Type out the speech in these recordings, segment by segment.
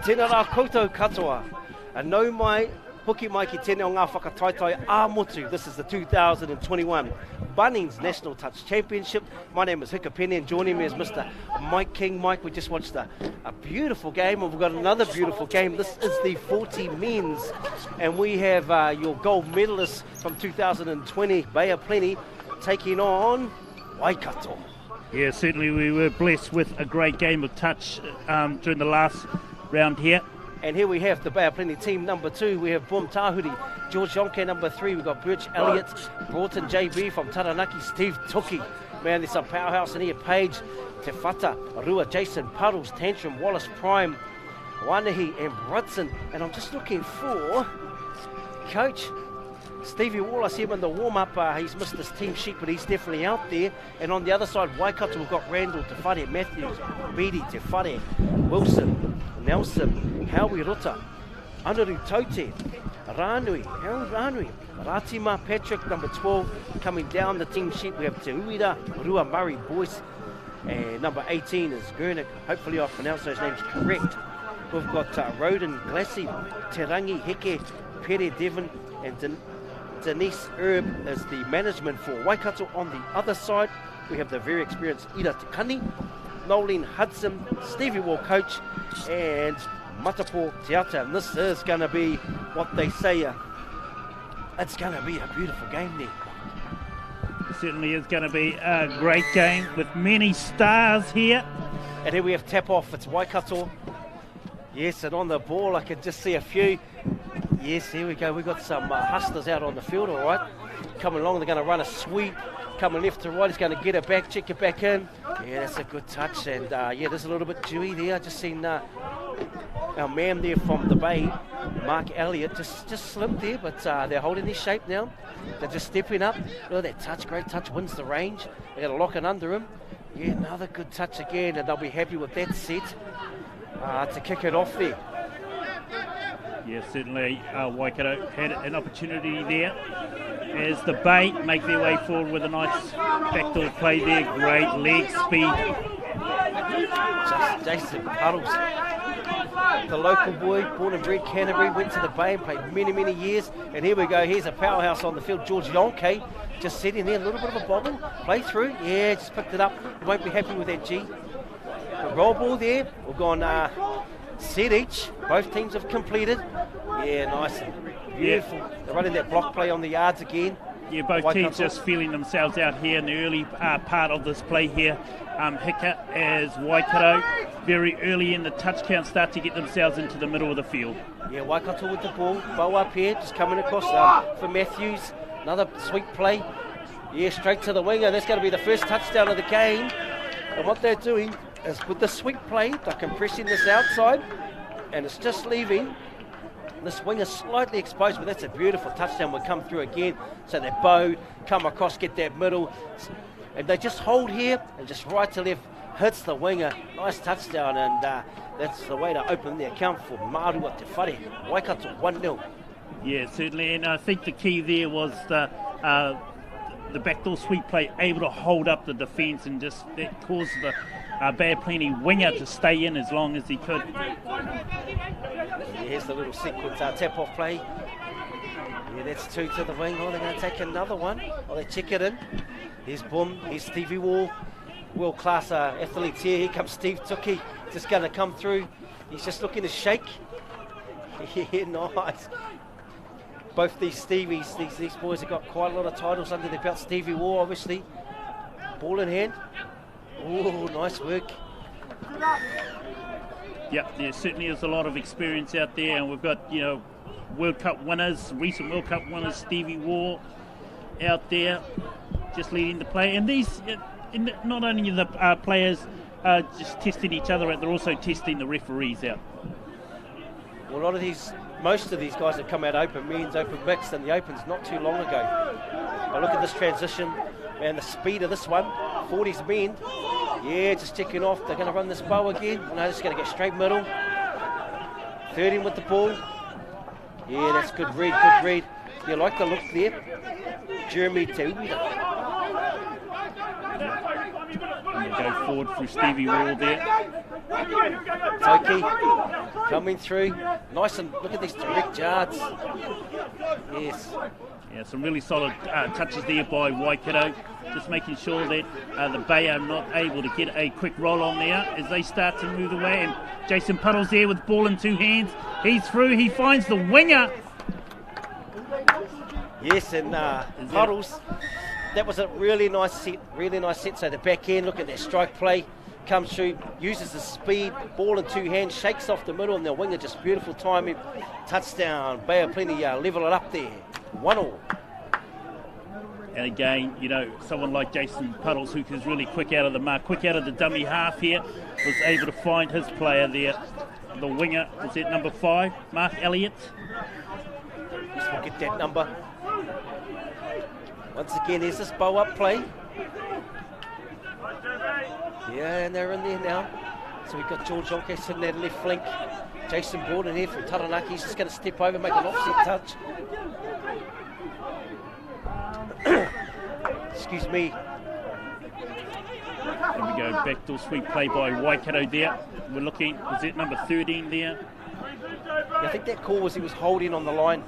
Tēnā rā koutou katoa. And no mai, hoki mai ki tēnei o ngā whakataitae ā-motu. This is the 2021 Bunnings National Touch Championship. My name is Hikapeni and joining me is Mr. Mike King. Mike, we just watched a beautiful game and we've got another beautiful game. This is the 40 men's and we have your gold medalists from 2020, Bay Plenty, taking on Waikato. Yeah, certainly we were blessed with a great game of touch during the last round here. And here we have the Bay Plenty team number 2. We have Boom Tahuri, George Yonke number 3. We've got Birch Elliott, Broughton JB from Taranaki, Steve Tuki. Man, there's some powerhouse in here. Page, Te Whata, Rua, Jason Puddles, Tantrum, Wallace Prime, Wanahi and Brudson. And I'm just looking for Coach Stevie Wall. I see him in the warm-up. He's missed his team sheet, but he's definitely out there. And on the other side, Waikato, we've got Randall, Te Whare, Matthews, Beatty, Te Whare, Wilson, Nelson, Howie Rota, Anaru Taute, Ranui, Harold Ranui, Ratima, Patrick, number 12. Coming down the team sheet, we have Te Uira, Rua Murray, Boyce, and number 18 is Gurnick. Hopefully I pronounced those names correct. We've got Roden, Glassy, Te Rangi, Heke, Pere Devon, and Denise Erb as the management for Waikato. On the other side, we have the very experienced Ira Tikani, Nolene Hudson, Stevie Wall coach, and Matapo Teata. And this is going to be what they say, it's going to be a beautiful game there. It certainly is going to be a great game with many stars here. And here we have tap off, it's Waikato. Yes, and on the ball I can just see a few. Yes, here we go. We've got some hustlers out on the field, all right. Coming along, they're going to run a sweep. Coming left to right, he's going to get it back, check it back in. Yeah, that's a good touch. And yeah, there's a little bit dewy there. I just seen our man there from the Bay, Mark Elliott, just slipped there, but they're holding their shape now. They're just stepping up. Look at that touch, great touch, wins the range. They're going to lock it under him. Yeah, another good touch again, and they'll be happy with that set to kick it off there. Yeah, certainly Waikato had an opportunity there as the Bay make their way forward with a nice backdoor play there. Great leg speed. Just Jason Puddles, the local boy, born and bred Canterbury, went to the Bay and played many years. And here we go, here's a powerhouse on the field, George Yonke, just sitting there, a little bit of a bobbin, play through, yeah, just picked it up. You won't be happy with that, G. The roll ball there, we've gone set each, both teams have completed. Yeah, nice and beautiful. Yeah. They're running that block play on the yards again. Yeah, both teams just feeling themselves out here in the early part of this play here. Hika as Waikato very early in the touch count start to get themselves into the middle of the field. Yeah, Waikato with the ball, bow up here, just coming across for Matthews. Another sweet play. Yeah, straight to the winger. That's going to be the first touchdown of the game. And what they're doing is with the sweep play, they're compressing this outside and it's just leaving. This wing is slightly exposed, but that's a beautiful touchdown. Will come through again. So they bow, come across, get that middle. And they just hold here and just right to left, hits the winger. Nice touchdown, and that's the way to open the account for Marua Te Whare. Waikato 1-0. Yeah, certainly, and I think the key there was the backdoor sweep play, able to hold up the defence and just that caused the Bay Plenty winger to stay in as long as he could. Yeah, here's the little sequence tap-off play. Yeah, that's 2 to the wing. Oh, they're going to take another one. Oh, they check it in. Here's Boom. Here's Stevie Wall. World-class athletes here. Here comes Steve Tuki. Just going to come through. He's just looking to shake. Yeah, nice. Both these Stevies, these boys have got quite a lot of titles under their belt. Stevie Wall, obviously. Ball in hand. Oh, nice work. Yep, there certainly is a lot of experience out there, and we've got, you know, World Cup winners, recent World Cup winners, Stevie Wall out there just leading the play. And these, not only the players just testing each other out, they're also testing the referees out. Well, most of these guys have come out open, men's open mixed, and the Open's not too long ago. But look at this transition, and the speed of this one, 40s men. Yeah, just checking off. They're going to run this bow again. No, they're just going to get straight middle. 13 with the ball. Yeah, that's good read, good read. You like the look there. Jeremy Te Uira. go forward through Stevie Wall there. Toki coming through. Nice, and look at these direct yards. Yes. Yeah, some really solid touches there by Waikato. Just making sure that the Bay are not able to get a quick roll on there as they start to move away. And Jason Puddles there with ball in two hands. He's through. He finds the winger. Yes, and Puddles, that was a really nice set. So the back end, look at that strike play. Comes through, uses the speed, ball in two hands, shakes off the middle, and the winger just beautiful timing. Touchdown. Bay of Plenty level it up there. 1-1. And again, you know, someone like Jason Puddles, who is really quick out of the mark, quick out of the dummy half here, was able to find his player there. The winger was that number 5, Mark Elliott. Let's look at that number. Once again, there's this bow up play. Yeah, and they're in there now. So we've got George Jonke sitting there left flank. Jason Borden here from Taranaki. He's just going to step over, make an offset touch. Excuse me. There we go, backdoor sweep play by Waikato there. We're looking, was it number 13 there? Yeah, I think that call was he was holding on the line.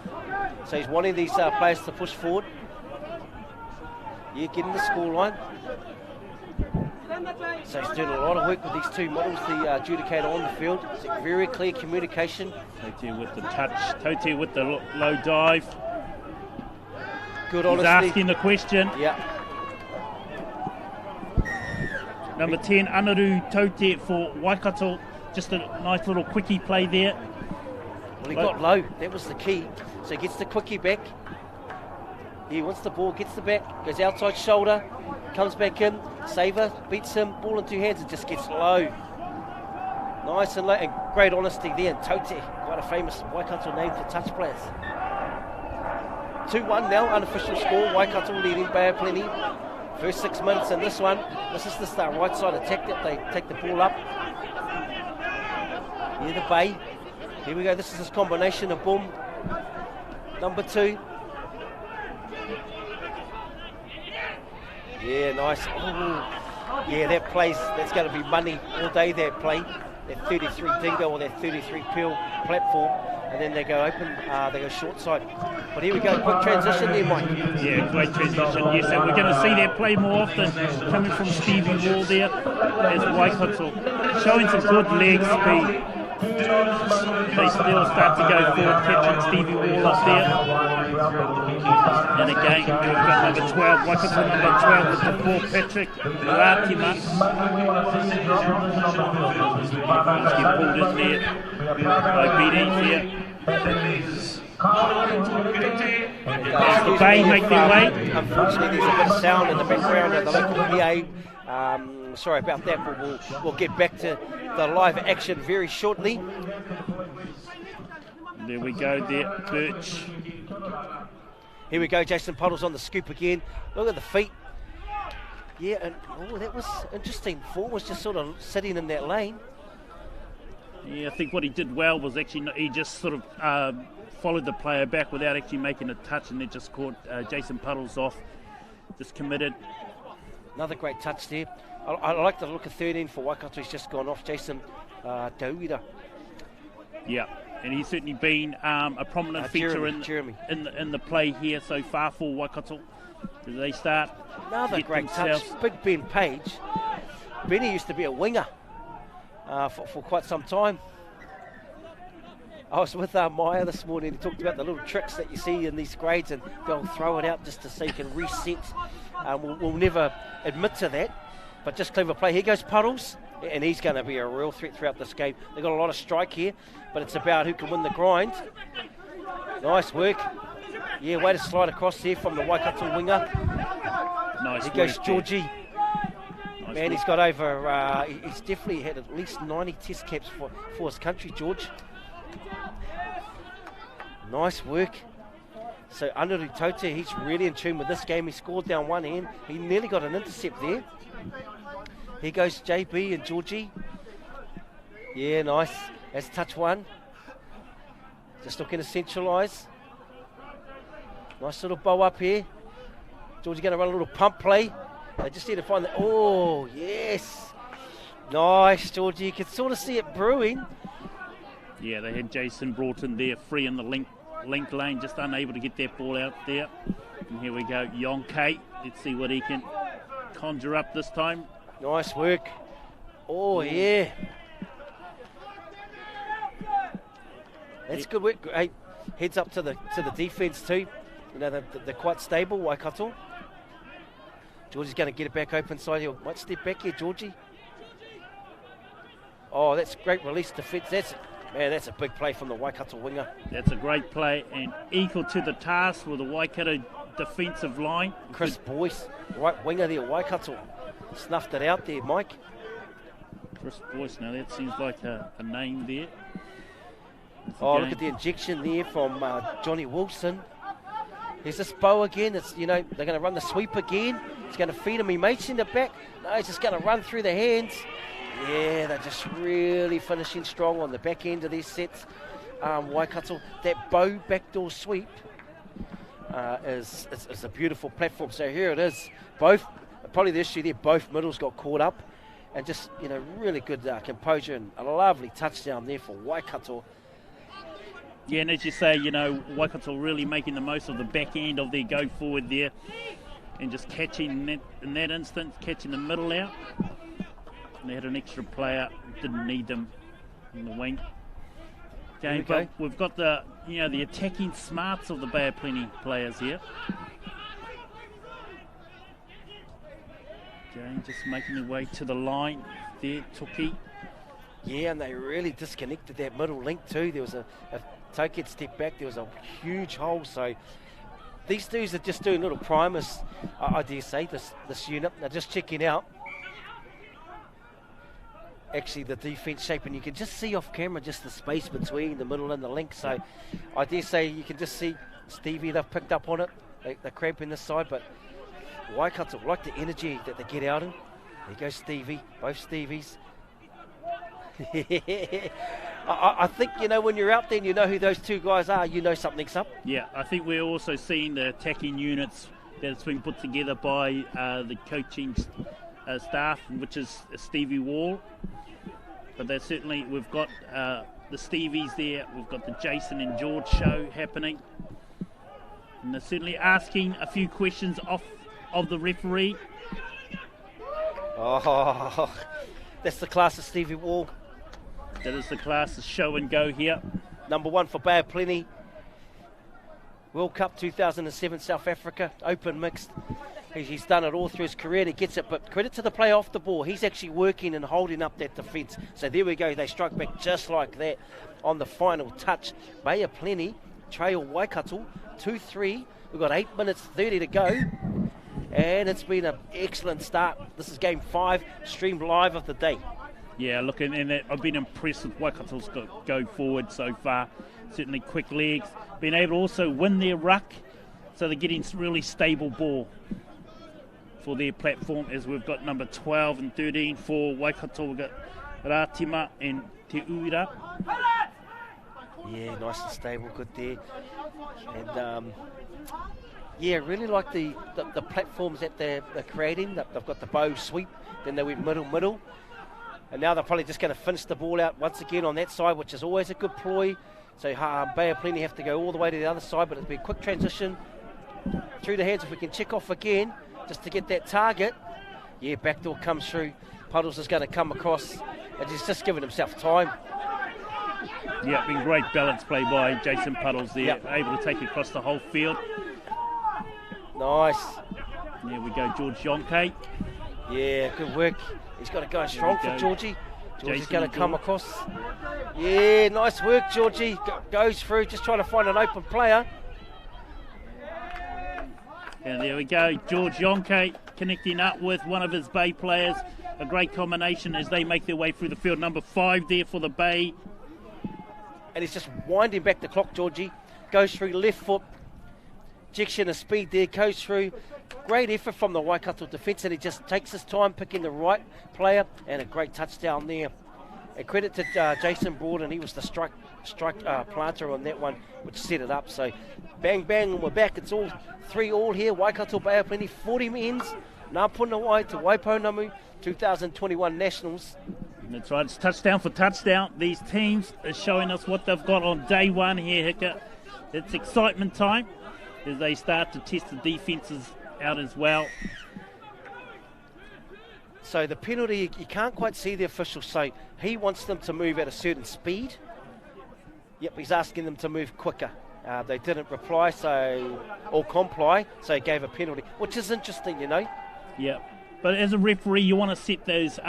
So he's wanting these players to push forward. Yeah, getting the score line. So he's doing a lot of work with these two models, the adjudicator on the field. It's a very clear communication. Tote with the touch, Tote with the low dive. Good He's honesty. asking the question. Yeah. Number 10, Anaru Tote for Waikato. Just a nice little quickie play there. Well, he got low. That was the key. So he gets the quickie back. He wants the ball, gets the back, goes outside shoulder, comes back in. Saver beats him, ball in two hands, and just gets low. Nice and low, and great honesty there. And Tote, quite a famous Waikato name for touch players. 2-1 now, unofficial score. Waikato leading Bay of Plenty. First 6 minutes in this one. This is the right side attack that they take the ball up. Near the Bay. Here we go, this is this combination of boom. Number 2. Yeah, nice. Oh, yeah, that's going to be money all day, that play. That 33 dingo or that 33 peel platform. And then they go open, they go short side. But here we go, quick transition there, Mike. Yeah, great transition, yes. And we're going to see that play more often coming from Stevie Wall there as Waikato. Showing some good leg speed. They still start to go forward, catching Stevie Wall up there. And again, we've got number 12, Waikato number 12 with the ball, Patrick Ratima. He's getting pulled in there by BD here. As the Bay make their way. Unfortunately, there's a bit of sound in the background of the local PA. Sorry about that, but we'll get back to the live action very shortly. There we go there, Birch. Here we go, Jason Puddles on the scoop again. Look at the feet. Yeah, and that was interesting. Four was just sort of sitting in that lane. Yeah, I think what he did well was actually he just sort of followed the player back without actually making a touch, and then just caught Jason Puddles off. Just committed. Another great touch there. I like the look of 13 for Waikato. He's just gone off, Jason Dawida. Yeah, and he's certainly been a prominent feature in the play here so far for Waikato. As they start. Another great touch. Big Ben Page. Benny used to be a winger for quite some time. I was with Maya this morning. He talked about the little tricks that you see in these grades, and they'll throw it out just to so you can reset. We'll never admit to that, but just clever play. Here goes Puddles, and he's going to be a real threat throughout this game. They've got a lot of strike here, but it's about who can win the grind. Nice work. Yeah, way to slide across here from the Waikato winger. Nice. Here goes Georgie. Man, he's got over, he's definitely had at least 90 test caps for his country, George. Nice work. So Anaru Tote, he's really in tune with this game. He scored down one hand. He nearly got an intercept there. Here goes JB and Georgie. Yeah, nice. That's touch one. Just looking to centralise. Nice little bow up here. Georgie going to run a little pump play. They just need to find the... Oh, yes. Nice, Georgie. You can sort of see it brewing. Yeah, they had Jason Broughton there, free in the link lane, just unable to get that ball out there. And here we go, Yonke. Let's see what he can conjure up this time. Nice work. Oh, yeah. That's good work. Hey, heads up to the defence too. You know, they're quite stable, Waikato. Georgie's going to get it back open side here. Might step back here, Georgie. Oh, that's great release defence. That's a big play from the Waikato winger. That's a great play and equal to the task for the Waikato defensive line. Chris Boyce, right winger there, Waikato. Snuffed it out there, Mike. Chris Boyce, now that seems like a name there. Look at the injection there from Johnny Wilson. Here's this bow again. It's, you know, they're going to run the sweep again. He's going to feed him. He may send it back. No, he's just going to run through the hands. Yeah, they're just really finishing strong on the back end of these sets. Waikato, that bow backdoor sweep is a beautiful platform. So here it is. Both, probably the issue there, both middles got caught up. And just, you know, really good composure and a lovely touchdown there for Waikato. Yeah, and as you say, you know, Waikato really making the most of the back end of their go forward there and just catching in that instance, catching the middle out. And they had an extra player, didn't need them in the wing. Okay, but we've got the, you know, the attacking smarts of the Bay of Plenty players here. Okay, just making their way to the line there, Tuki. Yeah, and they really disconnected that middle link too. There was a Toki had stepped back, there was a huge hole. So these dudes are just doing little primers, I dare say, this unit. They're just checking out actually the defence shape, and you can just see off camera just the space between the middle and the link. So I dare say you can just see Stevie, they've picked up on it. They're cramping this side, but Waikato like the energy that they get out in. There goes Stevie, both Stevies. I think, you know, when you're out there and you know who those two guys are, you know something's up. Yeah, I think we're also seeing the attacking units that's been put together by the coaching staff, which is Stevie Wall. But there's certainly, we've got the Stevies there, we've got the Jason and George show happening. And they're certainly asking a few questions of the referee. Oh, that's the class of Stevie Wall. That is the class of show and go here. Number one for Bay of Plenty. World Cup 2007 South Africa, open mixed. He's done it all through his career and he gets it, but credit to the play off the ball. He's actually working and holding up that defence. So there we go, they strike back just like that on the final touch. Bay of Plenty trail Waikato 2-3. We've got 8 minutes 30 to go. And it's been an excellent start. This is game 5, streamed live of the day. Yeah, look, and I've been impressed with Waikato's go forward so far. Certainly quick legs. Been able to also win their ruck, so they're getting really stable ball for their platform, as we've got number 12 and 13 for Waikato. We've got Ratima and Te Uira. Yeah, nice and stable, good there. And yeah, really like the platforms that they're creating. They've got the bow sweep, then they went middle. And now they're probably just going to finish the ball out once again on that side, which is always a good ploy. So Bay of Plenty have to go all the way to the other side, but it'll be a quick transition through the hands. If we can check off again, just to get that target. Yeah, backdoor comes through. Puddles is going to come across, and he's just giving himself time. Yeah, been great balance play by Jason Puddles there, able to take it across the whole field. Nice. There we go, George Yonke. Yeah, good work. He's got to go strong for Georgie. Georgie's going to come across. Yeah, nice work, Georgie. Goes through, just trying to find an open player. And there we go, George Yonke connecting up with one of his Bay players. A great combination as they make their way through the field. Number 5 there for the Bay. And he's just winding back the clock, Georgie. Goes through left foot. Injection of speed there, goes through. Great effort from the Waikato defence, and he just takes his time picking the right player, and a great touchdown there. And credit to Jason Broughton, he was the strike planter on that one, which set it up. So bang, bang, and we're back. It's all 3-3 here. Waikato Bay of Plenty, 40 ends, Ngā puna wai to Waiponamu 2021 Nationals. That's right, it's touchdown for touchdown. These teams are showing us what they've got on day one here, Hika. It's excitement time as they start to test the defences out as well. So the penalty, you can't quite see the official, so he wants them to move at a certain speed. Yep, he's asking them to move quicker. They didn't reply, or comply, so he gave a penalty, which is interesting, you know. Yeah, but as a referee, you want to set those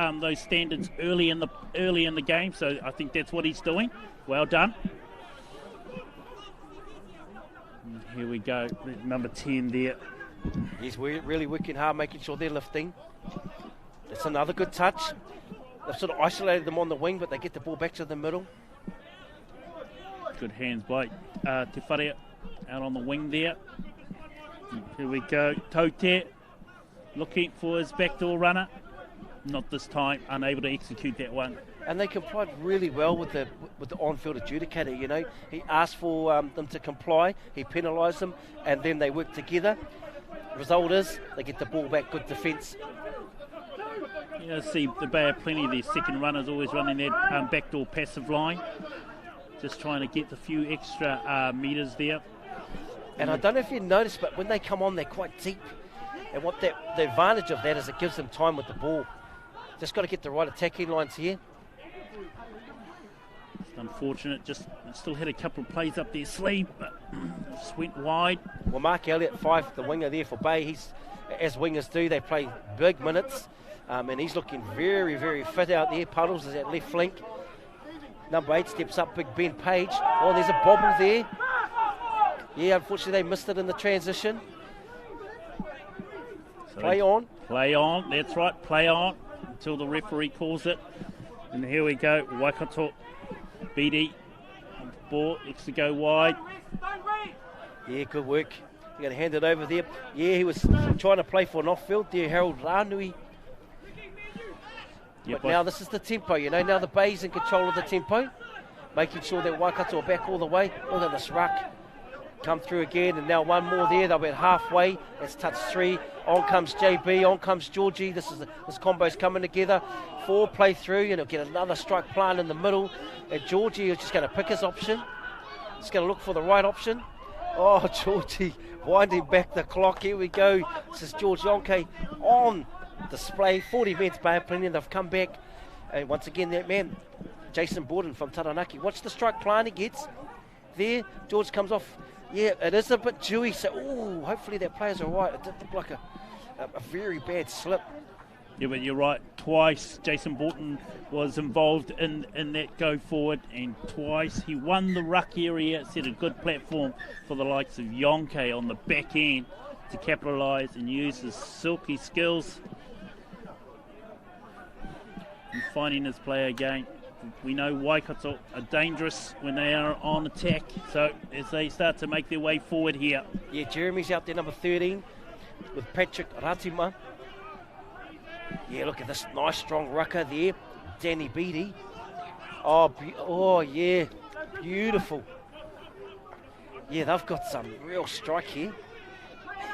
standards early in the game. So I think that's what he's doing. Well done. And here we go, number 10 there. He's really working hard, making sure they're lifting. It's another good touch. They've sort of isolated them on the wing, but they get the ball back to the middle. Good hands by Te Whare out on the wing there. Here we go, Taute looking for his backdoor runner. Not this time, unable to execute that one. And they complied really well with the on-field adjudicator, you know. He asked for them to comply, he penalised them, and then they worked together. The result is they get the ball back, good defence. You know, see the Bay of Plenty, their second runners always running that backdoor passive line. Just trying to get a few extra metres there. And I don't know if you noticed, but when they come on, they're quite deep. And what the advantage of that is it gives them time with the ball. Just got to get the right attacking lines here. It's unfortunate, just still had a couple of plays up their sleeve, but just went wide. Well, Mark Elliott, 5, the winger there for Bay, he's, as wingers do, they play big minutes. And he's looking very, very fit out there. Puddles is at left flank. Number 8 steps up, Big Ben Page. Oh, there's a bobble there. Yeah, unfortunately they missed it in the transition. So play on. Play on, that's right, play on until the referee calls it. And here we go, Waikato, BD on the ball, needs to go wide. Yeah, good work. You're going to hand it over there. Yeah, he was trying to play for an off-field there, Harold Ranui. But now this is the tempo, you know, now the Bay's in control of the tempo, making sure that Waikato are back all the way. Look at this ruck. Come through again, and now one more there. They'll be halfway. That's touch 3. On comes JB, on comes Georgie. This combo's coming together. 4 play through, and he'll get another strike plant in the middle. And Georgie is just going to pick his option. Just going to look for the right option. Oh, Georgie winding back the clock. Here we go. This is George Yonke on display. 40 minutes Bay of Plenty, they've come back. And once again, that man, Jason Borden from Taranaki. Watch the strike plant he gets. There, George comes off. Yeah, it is a bit dewy, so hopefully that player's all right. It did look like a very bad slip. Yeah, but you're right. Twice Jason Borden was involved in that go forward, and twice he won the ruck area. Set a good platform for the likes of Yonke on the back end to capitalise and use his silky skills in finding his play again. We know Waikato are dangerous when they are on attack, so as they start to make their way forward here. Yeah, Jeremy's out there, number 13, with Patrick Ratima. Yeah, look at this nice strong rucker there, Danny Beattie. Oh yeah, beautiful. Yeah, they've got some real strike here.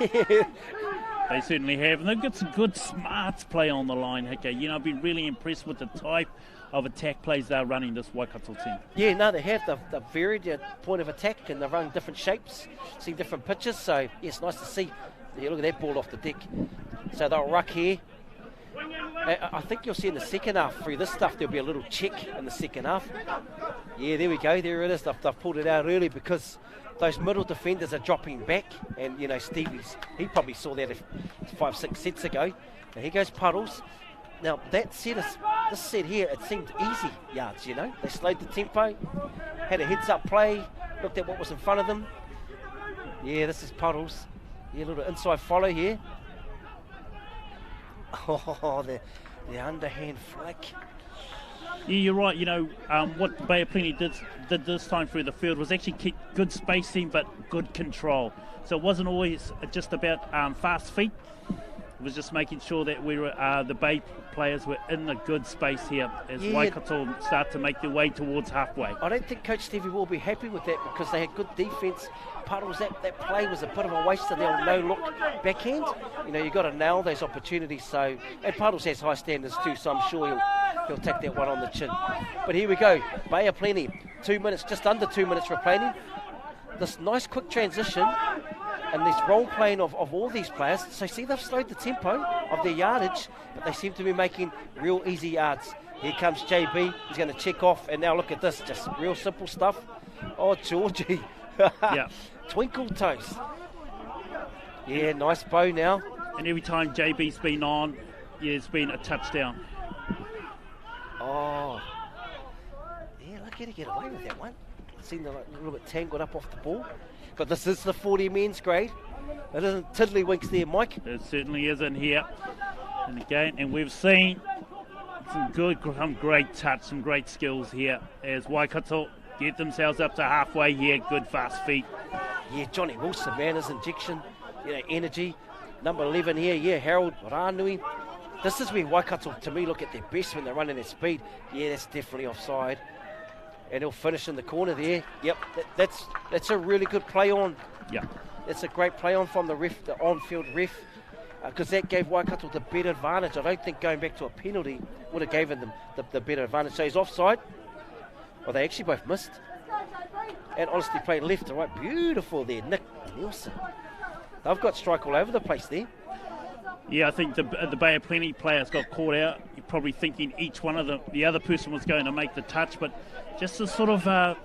They certainly have, and they've got some good smarts play on the line, Hika. You know, I've been really impressed with the type of attack plays they're running, this Waikato team. Yeah, no, they have. They've varied their point of attack, and they're running different shapes, seeing different pitches, so yeah, it's nice to see. Yeah, look at that ball off the deck. So they'll ruck here. I think you'll see in the second half, through this stuff, there'll be a little check in the second half. Yeah, there we go, there it is. They've pulled it out early because those middle defenders are dropping back, and you know, he probably saw that 5-6 sets ago. Now here goes Puddles. Now this set here, it seemed easy yards, you know. They slowed the tempo, had a heads-up play, looked at what was in front of them. Yeah, this is Puddles. Yeah, a little inside follow here. Oh, the underhand flick. Yeah, you're right. You know, what Bay of Plenty did this time through the field was actually keep good spacing but good control. So it wasn't always just about fast feet. was just making sure that we were the Bay players were in a good space here as Waikato start to make their way towards halfway. I don't think Coach Stevie will be happy with that because they had good defence. Puddles, that play was a bit of a waste of their no-look backhand. You know, you've got to nail those opportunities. So, and Puddles has high standards too, so I'm sure he'll take that one on the chin. But here we go, Bay are plenty. 2 minutes, just under 2 minutes for plenty. This nice quick transition and this role playing of all these players. So see, they've slowed the tempo of their yardage, but they seem to be making real easy yards. Here comes JB, he's going to check off, and now look at this, just real simple stuff. Oh, Georgie. Yeah. Twinkle toes. Yeah, nice bow now. And every time JB's been on, it's been a touchdown. Oh. Yeah, lucky to get away with that one. Seen them a little bit tangled up off the ball. But this is the 40 men's grade. It isn't tiddlywinks there, Mike. It certainly isn't here. And again, and we've seen some great touch, some great skills here as Waikato get themselves up to halfway here. Good fast feet. Yeah, Johnny Wilson, man, his injection, energy. Number 11 here, yeah, Harold Ranui. This is where Waikato, to me, look at their best when they're running their speed. Yeah, that's definitely offside. And he'll finish in the corner there. Yep, that's a really good play on. Yeah. It's a great play on from the ref, the on-field ref, because that gave Waikato the better advantage. I don't think going back to a penalty would have given them the better advantage. So he's offside. Well, they actually both missed. And honestly played left to right. Beautiful there, Nick Nielsen. They've got strike all over the place there. Yeah, I think the Bay of Plenty players got caught out. You're probably thinking each one of the other person was going to make the touch, but just a sort of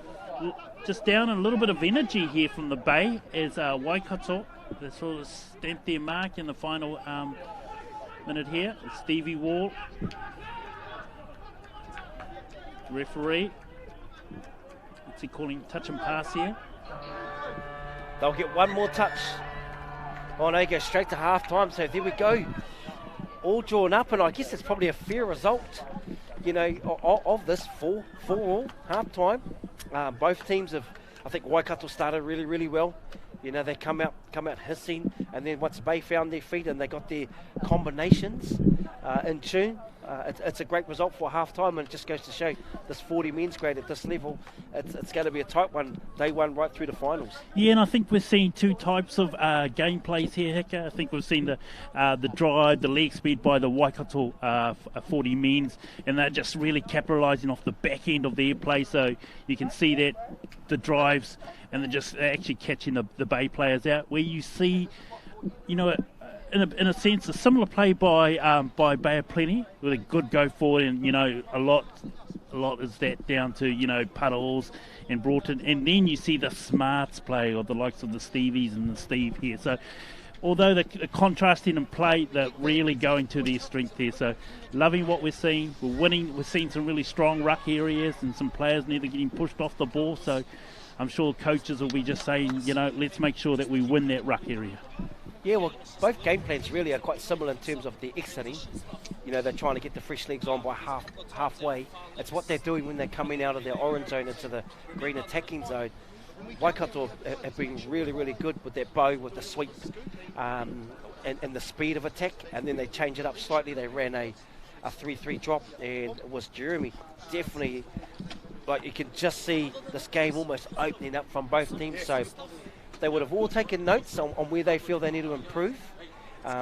just down a little bit of energy here from the Bay as Waikato, they sort of stamped their mark in the final minute here. Stevie Wall, referee. What's he calling? Touch and pass here. They'll get one more touch. Oh no, go straight to half-time, so there we go. All drawn up, and I guess it's probably a fair result, of this 4-4 half-time. Both teams have, I think Waikato started really, really well. They come out hissing, and then once Bay found their feet and they got their combinations in tune, it's a great result for half-time, and it just goes to show this 40 men's grade at this level, it's going to be a tight one, day one right through the finals. Yeah, and I think we're seeing two types of gameplays here, Hector. I think we've seen the drive, the leg speed by the Waikato 40 men's, and they're just really capitalising off the back end of their play, so you can see that the drives, and they're just actually catching the Bay players out, where you see, in a sense, a similar play by Bay of Plenty with a good go forward, and a lot is that down to Puddles and Broughton, and then you see the smarts play of the likes of the Stevies and the Steve here. So although the contrasting in play, they're really going to their strength here. So loving what we're seeing. We're winning. We're seeing some really strong ruck areas and some players neither getting pushed off the ball. So I'm sure coaches will be just saying, let's make sure that we win that ruck area. Yeah, well, both game plans really are quite similar in terms of the exiting. They're trying to get the fresh legs on by halfway. It's what they're doing when they're coming out of their orange zone into the green attacking zone. Waikato have been really, really good with their bow, with the sweep, and the speed of attack. And then they change it up slightly. They ran a 3-3 drop, and it was Jeremy. Definitely, like, you can just see this game almost opening up from both teams. So they would have all taken notes on where they feel they need to improve.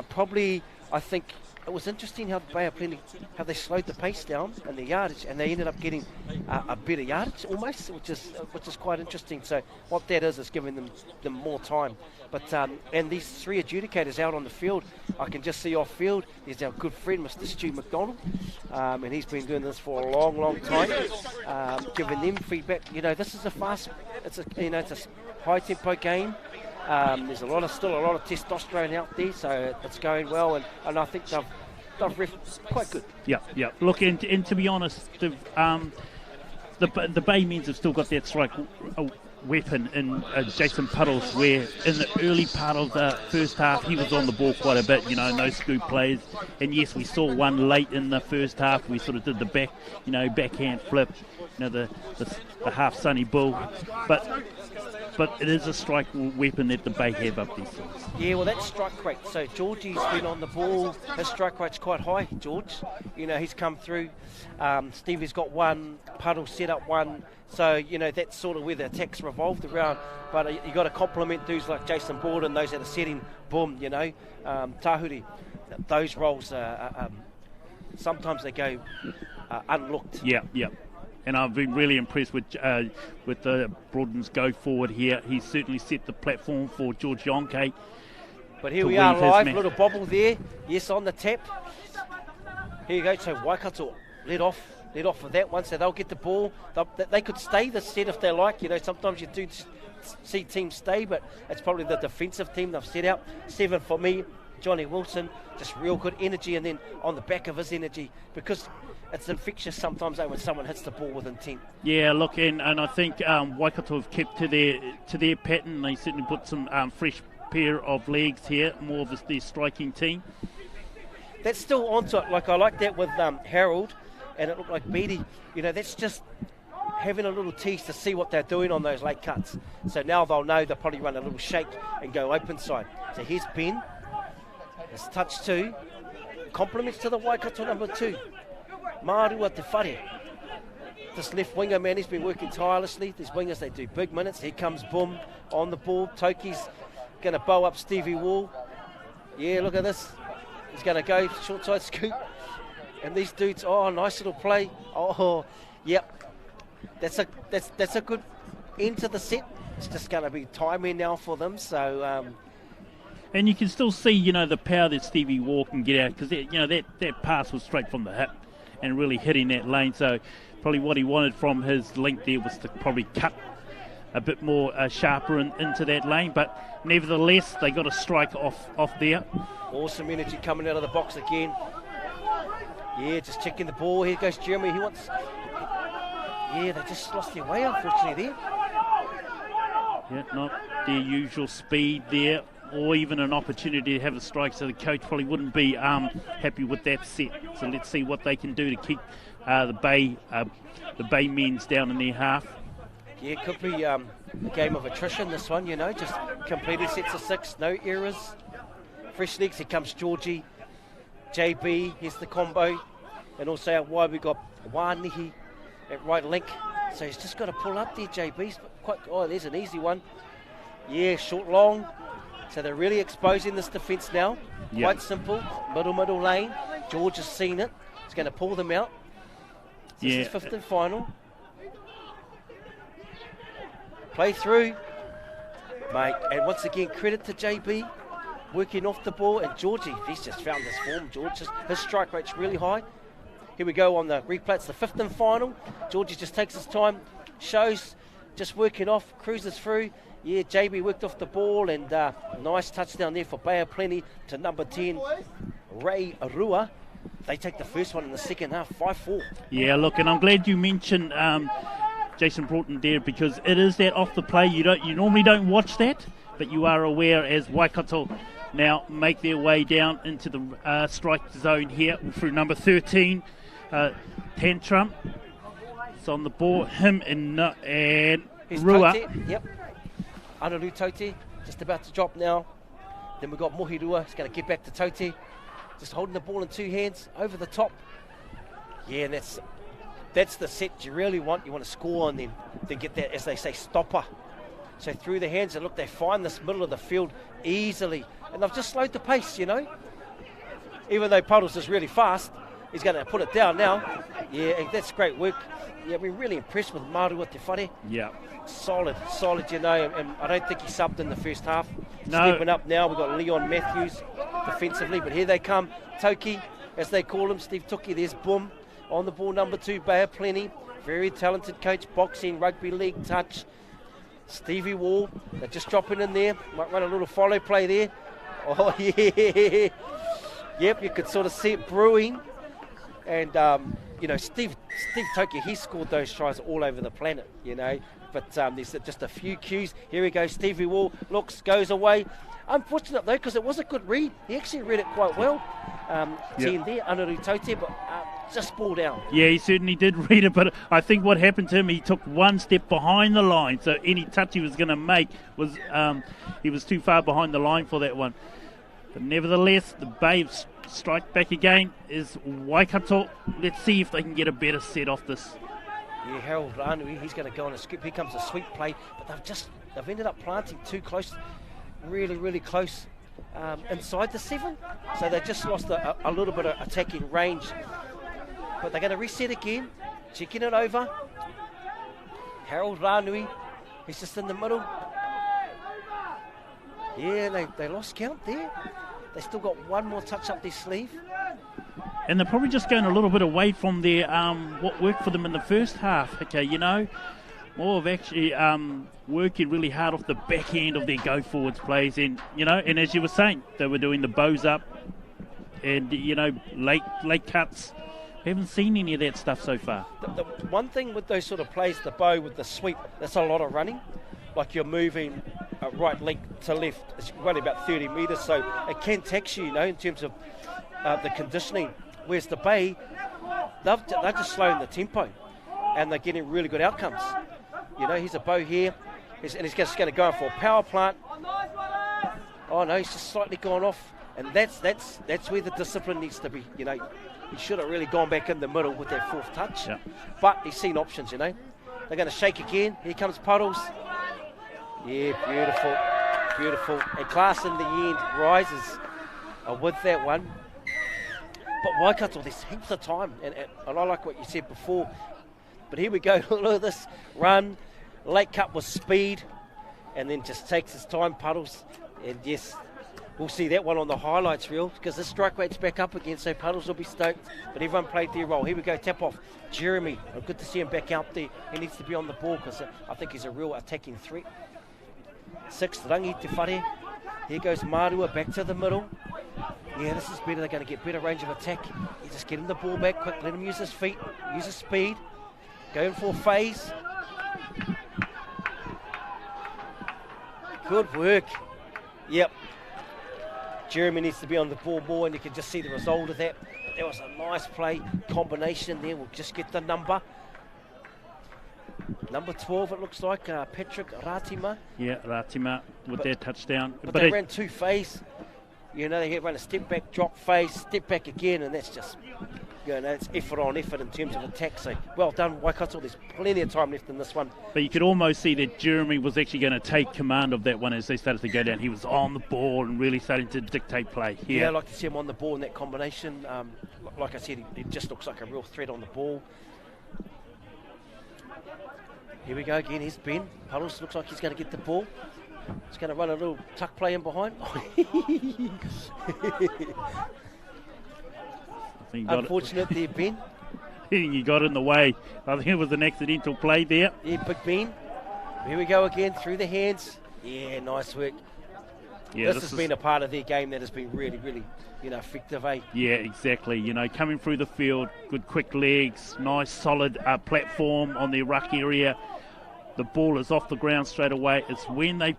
Probably, I think it was interesting how Bay of Plenty, how they slowed the pace down and the yardage, and they ended up getting a better yardage almost, which is quite interesting. So what that is giving them more time. But and these three adjudicators out on the field, I can just see off field. There's our good friend, Mr. Stu McDonald, and he's been doing this for a long, long time, giving them feedback. This is it's a high tempo game. There's still a lot of testosterone out there, so it's going well, and I think they've ref quite good. Yeah. Look, and to be honest, the Bay men's have still got that strike weapon in Jason Puddles, where in the early part of the first half he was on the ball quite a bit, no scoop plays, and yes, we saw one late in the first half. We sort of did the backhand flip, the half sunny bull, but but it is a strike weapon that the Bay have up these things. Yeah, well, that's strike rate. So Georgie's been on the ball. His strike rate's quite high, George. You know, he's come through. Stevie's got one. Puddle set up one. So, you know, that's sort of where the attack's revolved around. But you got to compliment dudes like Jason Borden, those that are setting, boom, you know. Tahuri, those roles, sometimes they go unlooked. Yeah. And I've been really impressed with Broaden's go forward here. He's certainly set the platform for George Yonke. But here we are live, little bobble there. Yes, on the tap. Here you go. So Waikato let off of that one. So they'll get the ball. They could stay the set if they like. You know, sometimes you do see teams stay, but it's probably the defensive team they've set out. 7 for me. Johnny Wilson, just real good energy, and then on the back of his energy, because it's infectious sometimes when someone hits the ball with intent. Yeah, look, and I think Waikato have kept to their pattern. They certainly put some fresh pair of legs here, more of their striking team. That's still onto it. Like I like that with Harold, and it looked like Beattie. You know, that's just having a little tease to see what they're doing on those late cuts. So now they'll know they'll probably run a little shake and go open side. So here's Ben. It's touch 2. Compliments to the Waikato number 2. Marua Te Whare. This left winger, man, he's been working tirelessly. These wingers, they do big minutes. Here comes Boom on the ball. Toki's going to bow up Stevie Wall. Yeah, look at this. He's going to go short side scoop. And these dudes, nice little play. Oh, yep. That's a good end to the set. It's just going to be timing now for them. So... and you can still see, you know, the power that Stevie Wall can get out, because, you know, that pass was straight from the hip and really hitting that lane. So probably what he wanted from his length there was to probably cut a bit more sharper into that lane. But nevertheless, they got a strike off there. Awesome energy coming out of the box again. Yeah, just checking the ball. Here goes Jeremy. He wants... Yeah, they just lost their way, unfortunately, there. Yeah, not their usual speed there, or even an opportunity to have a strike, so the coach probably wouldn't be happy with that set. So let's see what they can do to keep the Bay men's down in their half. Yeah, it could be a game of attrition, this one, you know, just completed sets of 6, no errors. Fresh legs, here comes Georgie, JB, here's the combo, and also out wide we got Wanihi at right link. So he's just got to pull up there, JB. There's an easy one. Yeah, short, long. So they're really exposing this defence now. Yep. Quite simple. Middle lane. George has seen it. He's going to pull them out. This is fifth and final. Play through. Mate, and once again, credit to JB. Working off the ball. And Georgie, he's just found this form, George. His strike rate's really high. Here we go on the replay. It's the fifth and final. Georgie just takes his time. Shows, just working off. Cruises through. Yeah, JB worked off the ball, and nice touchdown there for Bay of Plenty to number 10, Ray Arua. They take the first one in the second half, 5-4. Yeah, look, and I'm glad you mentioned Jason Broughton there, because it is that off the play. You normally don't watch that, but you are aware as Waikato now make their way down into the strike zone here through number 13, Tantrum. It's on the ball, him and Rua. Yep. Anaru Tote, just about to drop now. Then we've got Mohirua, he's going to get back to Tote. Just holding the ball in 2 hands, over the top. Yeah, and that's the set you really want. You want to score and then get that, as they say, stopper. So through the hands, and look, they find this middle of the field easily. And they've just slowed the pace, you know. Even though Puddles is really fast, he's going to put it down now. Yeah, and that's great work. Yeah, we're really impressed with Marua Te Whare. Yeah. Solid, you know, and I don't think he subbed in the first half. No. Stepping up now, we've got Leon Matthews defensively, but here they come. Toki, as they call him, Steve Toki, there's Boom on the ball, number 2, Bay of Plenty. Very talented coach, boxing, rugby league, touch. Stevie Wall, they're just dropping in there. Might run a little follow play there. Oh, yeah. Yep, you could sort of see it brewing. And, you know, Steve Toki, he scored those tries all over the planet, you know. But there's just a few cues. Here we go, Stevie Wall looks, goes away. Unfortunate, though, because it was a good read. He actually read it quite well. 10 there, Anaru Tote, but just ball down. Yeah, he certainly did read it, but I think what happened to him, he took one step behind the line, so any touch he was going to make was he was too far behind the line for that one. But nevertheless, the Bay strike back again is Waikato. Let's see if they can get a better set off this. Yeah, Harold Ranui, he's going to go on a skip. Here comes a sweep play, but they've ended up planting too close, really close inside the 7. So they just lost a little bit of attacking range. But they're going to reset again, checking it over. Harold Ranui, he's just in the middle. Yeah, they lost count there. They still got one more touch up their sleeve. And they're probably just going a little bit away from their what worked for them in the first half. Okay, you know, more of actually working really hard off the back end of their go forwards plays, and you know, and as you were saying, they were doing the bows up, and you know, late cuts. Haven't seen any of that stuff so far. The one thing with those sort of plays, the bow with the sweep, that's a lot of running. Like you're moving right leg to left. It's running about 30 metres, so it can tax you, you know, in terms of the conditioning. Whereas the Bay, they're just slowing the tempo, and they're getting really good outcomes. You know, here's a bow here, and he's just going to go for a power plant. Oh no, he's just slightly gone off, and that's where the discipline needs to be. You know, he should have really gone back in the middle with that fourth touch. Yeah. But he's seen options. You know, they're going to shake again. Here comes Puddles. Yeah, beautiful. And class in the end rises with that one. But Waikato, there's heaps of time, and I like what you said before. But here we go, look at this run, late cut with speed, and then just takes his time, Puddles. And yes, we'll see that one on the highlights reel, because the strike rate's back up again, so Puddles will be stoked. But everyone played their role. Here we go, tap off. Jeremy, good to see him back out there. He needs to be on the ball, because I think he's a real attacking threat. 6, Rangi Te Whare. Here goes Marua back to the middle. Yeah, this is better. They're going to get better range of attack. You just get him the ball back quick. Let him use his feet, use his speed. Going for phase. Good work. Yep. Jeremy needs to be on the ball more, and you can just see the result of that. That was a nice play combination there. We'll just get the number. Number 12, it looks like, Patrick Ratima. Yeah, Ratima with their touchdown. But they ran 2 phase. You know, they run a step back, drop phase, step back again, and that's just, you know, it's effort on effort in terms of attack. So, well done, Waikato. There's plenty of time left in this one. But you could almost see that Jeremy was actually going to take command of that one as they started to go down. He was on the ball and really starting to dictate play. Yeah, I like to see him on the ball in that combination. Like I said, he just looks like a real threat on the ball. Here we go again, here's Ben. Puddles looks like he's going to get the ball. He's going to run a little tuck play in behind. Unfortunate there, Ben. He got in the way. I think it was an accidental play there. Yeah, Big Ben. Here we go again, through the hands. Yeah, nice work. Yeah, this has been a part of their game that has been really, you know, effective, eh? Yeah, exactly. You know, coming through the field, good quick legs, nice solid platform on their ruck area. The ball is off the ground straight away. It's when they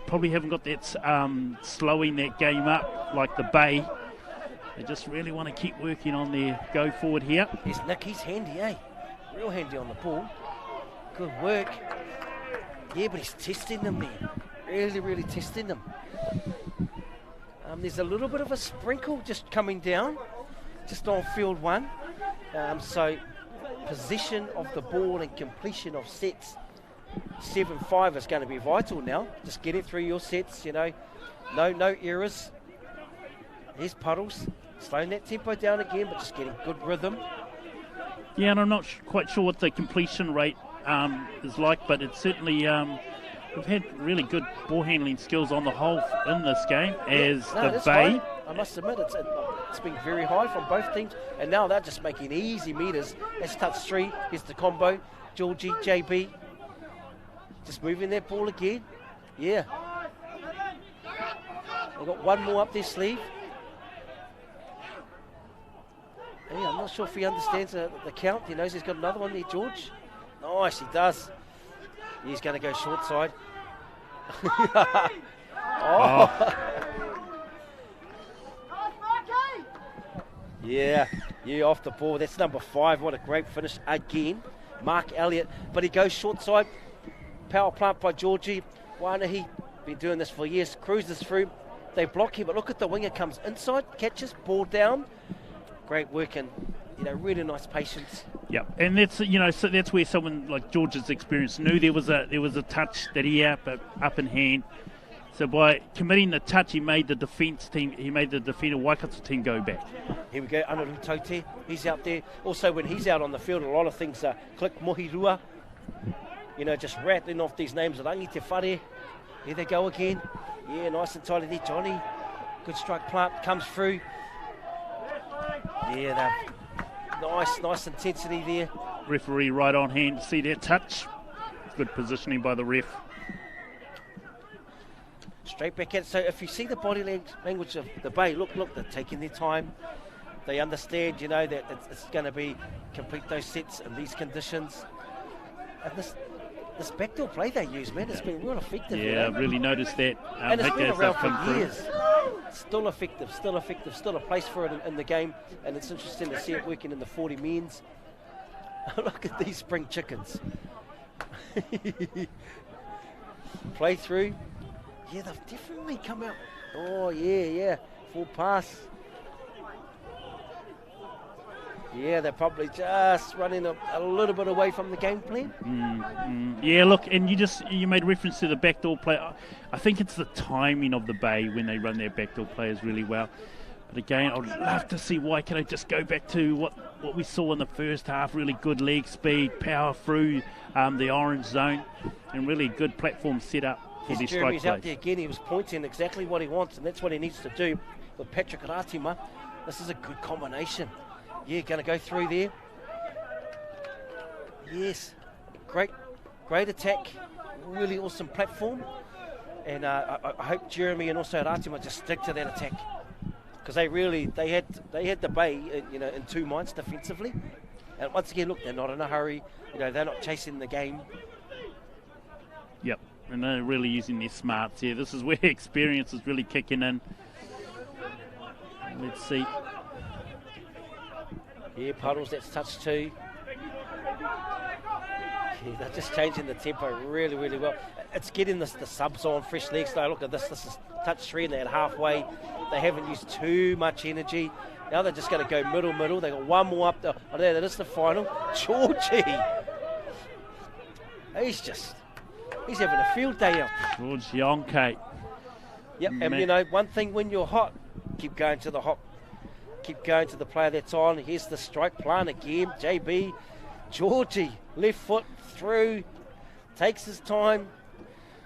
probably haven't got that slowing that game up like the Bay. They just really want to keep working on their go forward here. Yes, Nick, he's handy, eh? Real handy on the ball. Good work. Yeah, but he's testing them there. Really testing them. There's a little bit of a sprinkle just coming down, just on field 1. So possession of the ball and completion of sets 7-5 is going to be vital now. Just get it through your sets, you know. No errors. Here's Puddles, slowing that tempo down again, but just getting good rhythm. Yeah, and I'm not quite sure what the completion rate is like, but it's certainly we've had really good ball handling skills on the whole in this game. The Bay, fine. I must admit, it's been very high from both teams, and now they're just making easy meters. That's touch 3. Here's the combo. Georgie, JB, just moving that ball again. Yeah. We've got one more up their sleeve. Yeah, I'm not sure if he understands the count. He knows he's got another one there, George. Nice, he does. He's going to go short side. Yeah. Yeah, off the ball. That's number 5. What a great finish again. Mark Elliott. But he goes short side. Power plant by Georgie. Wanahi, been doing this for years. Cruises through. They block him, but look at the winger comes inside, catches, ball down. Great work and, really nice patience. Yeah, and that's so that's where someone like George's experience knew there was a touch that he had up in hand. So by committing the touch, he made the defender Waikato team go back. Here we go, Ōtautahi. He's out there. Also, when he's out on the field, a lot of things click mohirua. Just rattling off these names. Rangi te whare. Here they go again. Yeah, nice and tidy there, Johnny. Good strike plant comes through. Yeah, nice intensity there. Referee right on hand. See that touch? Good positioning by the ref. Straight back at it. So if you see the body language of the Bay, look, they're taking their time. They understand, that it's going to be complete those sets in these conditions. And this backdoor play they use, man, it's been real effective. Yeah, I've really noticed that. And it's been around for years. Still effective, still a place for it in the game. And it's interesting to see it working in the 40 men's. Look at these spring chickens. Play through. Yeah, they've definitely come out. Oh, yeah. Full pass. Yeah, they're probably just running a little bit away from the game plan. Yeah, look, and you made reference to the backdoor play. I think it's the timing of the Bay when they run their backdoor players really well. But again, I'd love to see Waikato just go back to what we saw in the first half. Really good leg speed, power through the orange zone, and really good platform set up for these strike plays. Jeremy's out there again. He was pointing exactly what he wants, and that's what he needs to do with Patrick Ratima. This is a good combination. Yeah, going to go through there. Yes, great attack. Really awesome platform. And I hope Jeremy and also Ratima just stick to that attack, because they had the Bay, in 2 minds defensively. And once again, look, they're not in a hurry. They're not chasing the game. Yep, and they're really using their smarts here. This is where experience is really kicking in. Let's see. Yeah, Puddles, that's touch 2. Yeah, they're just changing the tempo really, really well. It's getting the subs on, fresh legs. Now look at this. This is touch 3 and they're at halfway. They haven't used too much energy. Now they're just going to go middle. They got one more up. Oh, there, that is the final. Georgie. He's having a field day out. George Yonke. Yep, and one thing when you're hot, keep going to the hot. Keep going to the player that's on. Here's the strike plan again. JB, Georgie, left foot through, takes his time.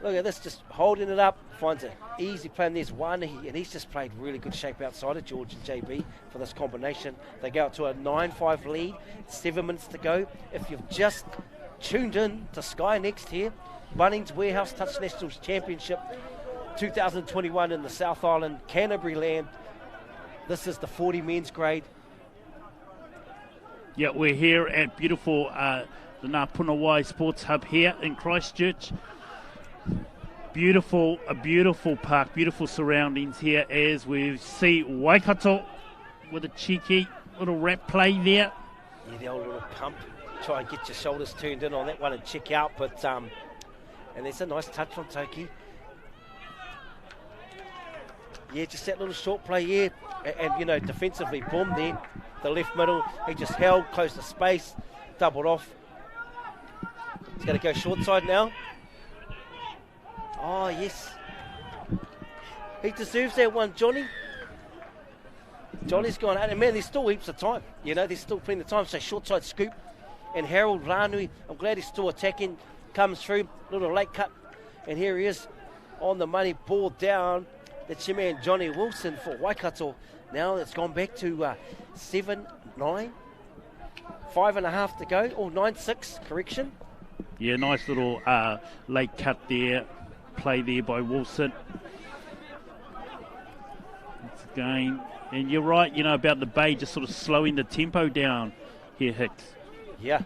Look at this, just holding it up. Finds an easy play. And there's one, and he's just played really good shape outside of George and JB for this combination. They go up to a 9-5 lead. 7 minutes to go. If you've just tuned in to Sky Next here, Bunnings Warehouse Touch National Championship 2021 in the South Island, Canterbury land. This is the 40 men's grade. Yeah, we're here at beautiful the Ngā Sports Hub here in Christchurch. A beautiful park, beautiful surroundings here as we see Waikato with a cheeky little wrap play there. Yeah, the old little pump. Try and get your shoulders turned in on that one and check out. But and there's a nice touch from Toki. Yeah, just that little short play here. And defensively, boom there. The left middle, he just held, close to space, doubled off. He's going to go short side now. Oh, yes. He deserves that one, Johnny. Johnny's gone out. And, man, there's still heaps of time. There's still plenty of time. So, short side scoop. And Harold Ranui, I'm glad he's still attacking. Comes through, little late cut. And here he is on the money, ball down. That's your man, Johnny Wilson for Waikato. Now it's gone back to 7-9. 5.5 to go. Or 9-6, correction. Yeah, nice little late cut there. Play there by Wilson. It's again. And you're right, about the Bay just sort of slowing the tempo down here, Hicks. Yeah.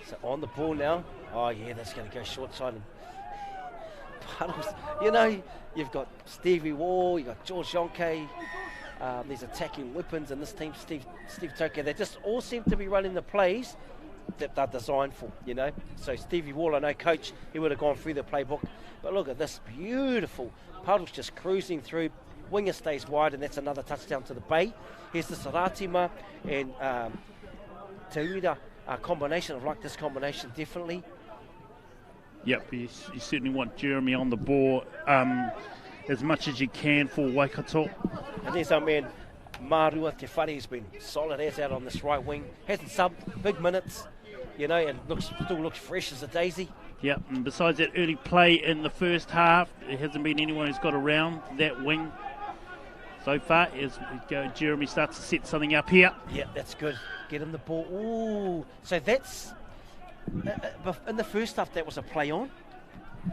So on the ball now. Oh, yeah, that's going to go short side. Puddles. You've got Stevie Wall, you've got George Yonke. these attacking weapons in this team, Steve Toki. They just all seem to be running the plays that they're designed for, you know. So Stevie Wall, I know coach, he would have gone through the playbook. But look at this beautiful Puddle's just cruising through. Winger stays wide, and that's another touchdown to the Bay. Here's the Saratima and Te Uira combination. I like this combination definitely. Yep, you certainly want Jeremy on the ball as much as you can for Waikato. And there's our man Marua Te Whare, has been solid as out on this right wing. Hasn't subbed, big minutes, you know, and still looks fresh as a daisy. Yep, and besides that early play in the first half, there hasn't been anyone who's got around that wing so far. As Jeremy starts to set something up here. Yeah, that's good. Get him the ball. Ooh, so that's in the first half. That was a play on.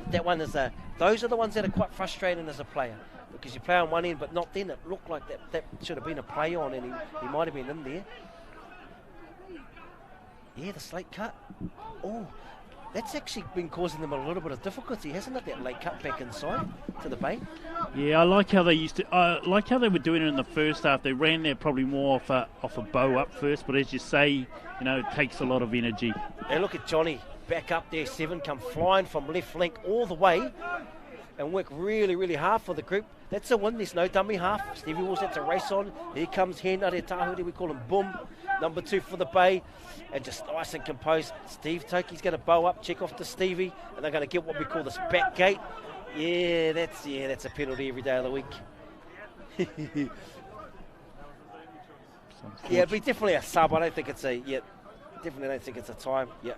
That one is those are the ones that are quite frustrating as a player, because you play on one end but not then. It looked like that should have been a play on, and he might have been in there. Yeah, the slate cut. Oh, that's actually been causing them a little bit of difficulty, hasn't it? That late cut back inside to the Bay. Yeah, I like how they like how they were doing it in the first half. They ran there probably more off a bow up first, but as you say, you know, it takes a lot of energy. And look at Johnny back up there, 7, come flying from left flank all the way, and work really, really hard for the group. That's a win. There's no dummy half. Stevie Walls had to race on. Here comes Henare Tahuri, we call him Boom, number 2 for the Bay, and just nice and composed. Steve Toki's going to bow up, check off to Stevie, and they're going to get what we call this back gate. Yeah, that's a penalty every day of the week. Yeah, it'd be definitely a sub. I don't think it's definitely don't think it's a time. Yeah.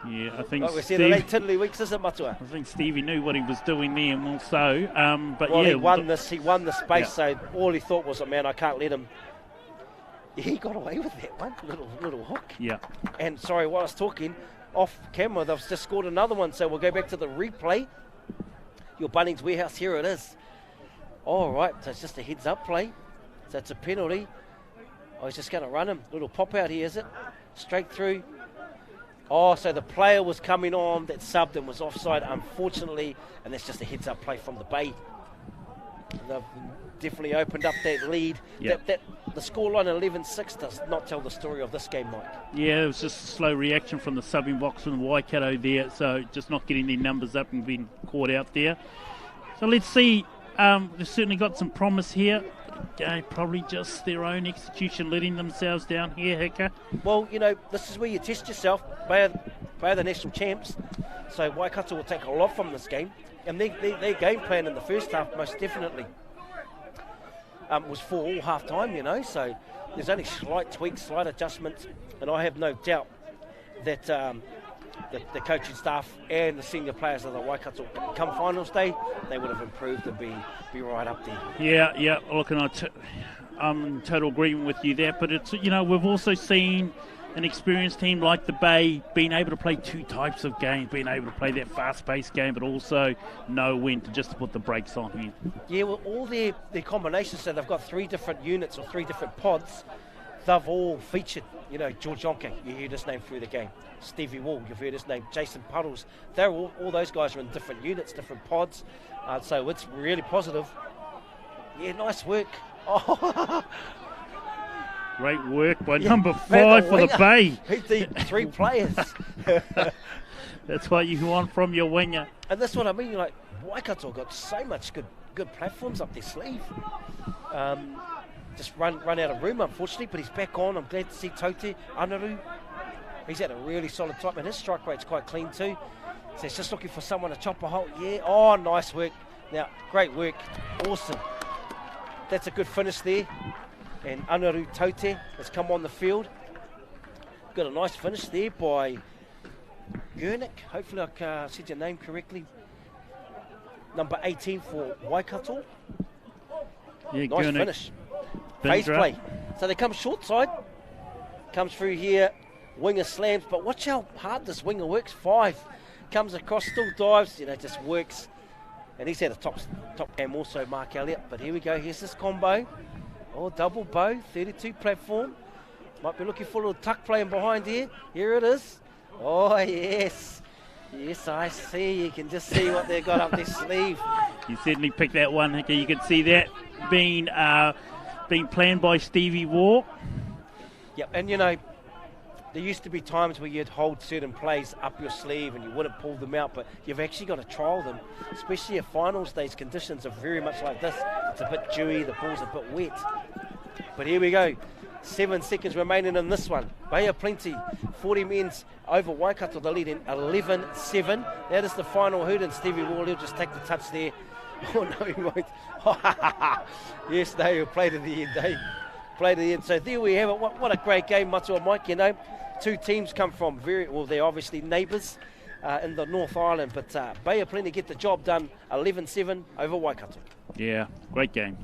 Yeah, I think we're seeing the late tiddly weeks, isn't it, Matua? I think Stevie knew what he was doing there, and also, but well, yeah, he won the space. Yeah. So all he thought was, man, I can't let him. He got away with that one little hook. Yeah. And sorry, while I was talking off camera, they've just scored another one. So we'll go back to the replay. Your Bunnings Warehouse, here it is. All right, so it's just a heads-up play. So it's a penalty. Oh, he's just going to run him. Little pop out here, is it? Straight through. Oh, so the player was coming on that subbed and was offside, unfortunately, and that's just a heads-up play from the Bay. They've definitely opened up that lead. Yep. The scoreline 11-6 does not tell the story of this game, Mike. Yeah, it was just a slow reaction from the subbing box from the Waikato there, so just not getting their numbers up and being caught out there. So let's see. They've certainly got some promise here. Probably just their own execution letting themselves down here, Hika. Well, you know, this is where you test yourself. They are the national champs, so Waikato will take a lot from this game. And their game plan in the first half, most definitely, was for all half-time, you know. So there's only slight tweaks, slight adjustments, and I have no doubt that the coaching staff and the senior players of the Waikato, come finals day, they would have improved and be right up there. Yeah. Look, and I'm in total agreement with you there. But it's, you know, we've also seen an experienced team like the Bay being able to play two types of games, being able to play that fast-paced game, but also know when to just put the brakes on here. Yeah, well, all their combinations, so they've got 3 different units or 3 different pods. They've all featured, you know, George Yonke, you heard his name through the game. Stevie Wall, you've heard his name. Jason Puddles, they're all those guys are in different units, different pods. So it's really positive. Yeah, nice work. Oh. Great work by number 5 for the Bay. He 3 players. That's what you want from your winger. And that's what I mean. Like, Waikato got so much good platforms up their sleeve. Just run out of room, unfortunately, but he's back on. I'm glad to see Tote Anaru. He's had a really solid time, and his strike rate's quite clean too. So he's just looking for someone to chop a hole. Yeah, oh, nice work. Now, great work. Awesome. That's a good finish there. And Anaru Tote has come on the field. Got a nice finish there by Gurnick. Hopefully I said your name correctly. Number 18 for Waikato. Yeah, nice Gurnick. Finish. Phase play. So they come short side. Comes through here. Winger slams. But watch how hard this winger works. 5. Comes across, still dives. You know, just works. And he's had a top game also, Mark Elliott. But here we go. Here's this combo. Oh, double bow. 32 platform. Might be looking for a little tuck playing behind here. Here it is. Oh, yes. Yes, I see. You can just see what they've got up their sleeve. You certainly picked that one. Okay, you can see that being planned by Stevie Waugh. Yep, and you know, there used to be times where you'd hold certain plays up your sleeve and you wouldn't pull them out, but you've actually got to trial them, especially if finals days conditions are very much like this. It's a bit dewy, the ball's a bit wet. But here we go. 7 seconds remaining in this one. Bay of Plenty, 40 men's over Waikato, the lead in 11-7. That is the final hoot, and Stevie Waugh will just take the touch there. Oh, no, he won't. Yes, no, he'll play to the end, eh? Play to the end. So there we have it. What a great game, Matua Mike, you know. Two teams come from they're obviously neighbours in the North Island, but Bay of Plenty get the job done, 11-7 over Waikato. Yeah, great game.